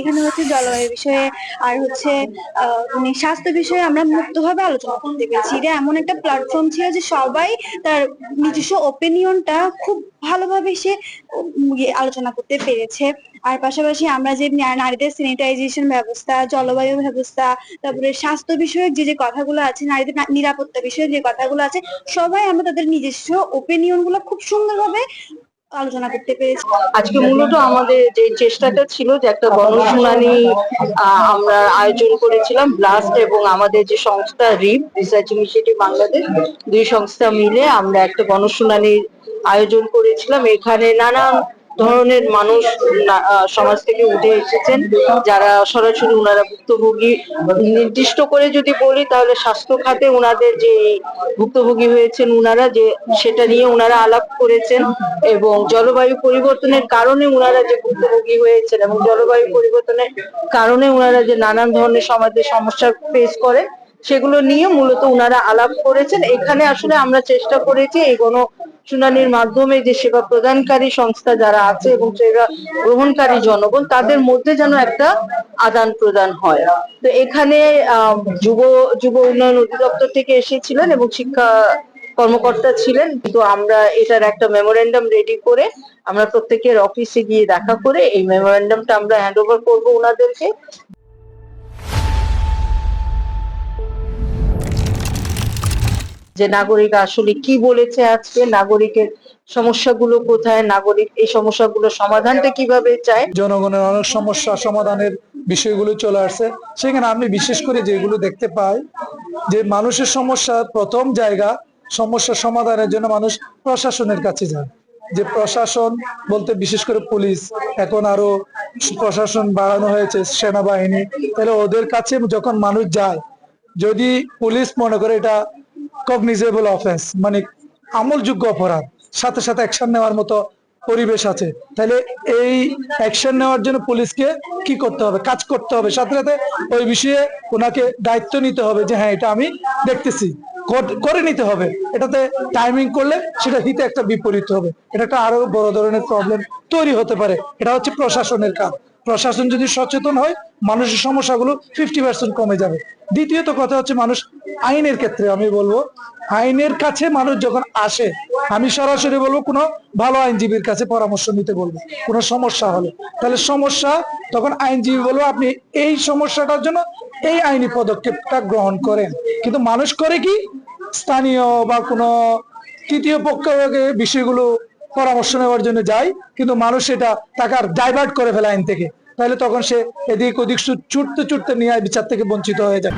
এখানে হচ্ছে জলবায়ু বিষয়ে আর হচ্ছে স্বাস্থ্য বিষয়ে আমরা মুক্তভাবে আলোচনা করতে পেরেছি। এটা এমন একটা প্ল্যাটফর্ম ছিল যে সবাই তার নিজস্ব ওপিনিয়নটা খুব ভালোভাবে সে আলোচনা করতে পেরেছে। আর পাশাপাশি আমরা যে নারীদের স্যানিটাইজেশন ব্যবস্থা, জলবায়ু ব্যবস্থা, তারপরে স্বাস্থ্য বিষয়ক যে কথাগুলো আছে, নারীদের নিরাপত্তা বিষয়ক যে কথাগুলো আছে, সবাই আমরা তাদের নিজস্ব ওপিনিয়ন গুলো খুব সুন্দরভাবে আলোচনা করতে পেরেছি। আজকে মূলত আমাদের যে চেষ্টাটা ছিল যে একটা গণশুনানি আমরা আয়োজন করেছিলাম ব্লাস্ট এবং আমাদের যে সংস্থা রিপ রিসার্চ ইনিশিয়েটিভ বাংলাদেশ, দুই সংস্থা মিলে আমরা একটা গণশুনানির আয়োজন করেছিলাম। এখানে নানান ধরনের মানুষ সমাজ থেকে উঠে এসেছেন, যারা সরাসরি উনারা ভুক্তভোগী। নির্দিষ্ট করে যদি বলি তাহলে স্বাস্থ্য খাতে উনাদের যে ভুক্তভোগী হয়েছেন উনারা, যে সেটা নিয়ে উনারা আলাপ করেছেন, এবং জলবায়ু পরিবর্তনের কারণে উনারা যে ভুক্তভোগী হয়েছেন এবং জলবায়ু পরিবর্তনের কারণে উনারা যে নানান ধরনের সমাজের সমস্যা ফেস করে সেগুলো নিয়ে মূলত উনারা আলাপ করেছেন। এখানে আসলে আমরা চেষ্টা করেছি এই শুনানির মাধ্যমে যে সেবা প্রদানকারী সংস্থা যারা আছে এবং সেবা গ্রহণকারী জনগণ, তাদের মধ্যে যেন একটা আদান প্রদান হয়। তো এখানে যুব যুব উন্নয়ন অধিদপ্তর থেকে এসেছিলেন এবং শিক্ষা কর্মকর্তা ছিলেন। তো আমরা এটার একটা মেমোরেন্ডাম রেডি করে আমরা প্রত্যেকের অফিসে গিয়ে দেখা করে এই মেমোরেন্ডামটা আমরা হ্যান্ড ওভার করবো ওনাদেরকে। যে নাগরিক আসলে কি বলেছে, আজকে নাগরিকের সমস্যাগুলো কোথায়, নাগরিক এই সমস্যাগুলো সমাধানটা কিভাবে চায়। জনগণের অনেক সমস্যা সমাধানের বিষয়গুলো চলে আসছে। সেখানে আমি বিশেষ করে যেগুলো দেখতে পাই যে মানুষের সমস্যা প্রথম জায়গা, সমস্যা সমাধানের জন্য মানুষ প্রশাসনের কাছে যায়। যে প্রশাসন বলতে বিশেষ করে পুলিশ, এখন আরো প্রশাসন বাড়ানো হয়েছে, সেনাবাহিনী, তাহলে ওদের কাছে যখন মানুষ যায়, যদি পুলিশ মনে করে এটা কগনিজেবল অফেন্স, মানে আমলযোগ্য অপরাধ, সাথে সাথে অ্যাকশন নেওয়ার মতো পরিবেশ আছে, তাহলে এই অ্যাকশন নেওয়ার জন্য পুলিশকে কি করতে হবে, কাজ করতে হবে, সাথে সাথে ওই বিষয়ে ওনাকে দায়িত্ব নিতে হবে যে হ্যাঁ এটা আমি দেখতেছি, করে নিতে হবে। এটাতে টাইমিং করলে সেটা হিতে একটা বিপরীত হবে, এটা একটা আরো বড় ধরনের প্রবলেম তৈরি হতে পারে। এটা হচ্ছে প্রশাসনের কাজ। প্রশাসন যদি সচেতন হয়, মানুষের সমস্যাগুলো 50% কমে যাবে। দ্বিতীয়ত কথা হচ্ছে মানুষ আইনের ক্ষেত্রে আমি বলবো, আইনের কাছে মানুষ যখন আসে, আমি সরাসরি বলবো কোনো ভালো আইনজীবীর কাছে পরামর্শ নিতে বলবো। কোনো সমস্যা হলে তাহলে সমস্যা, তখন আইনজীবী বলবো আপনি এই সমস্যাটার জন্য এই আইনি পদক্ষেপটা গ্রহণ করেন। কিন্তু মানুষ করে কি, স্থানীয় বা কোনো তৃতীয় পক্ষ বিষয়গুলো পরামর্শ নেওয়ার জন্য যায়, কিন্তু মানুষ এটা তাকে আর ডাইভার্ট করে ফেলে আইন থেকে, তাহলে তখন সে এদিক ওদিক ছুটতে ছুটতে ন্যায় বিচার থেকে বঞ্চিত হয়ে যায়।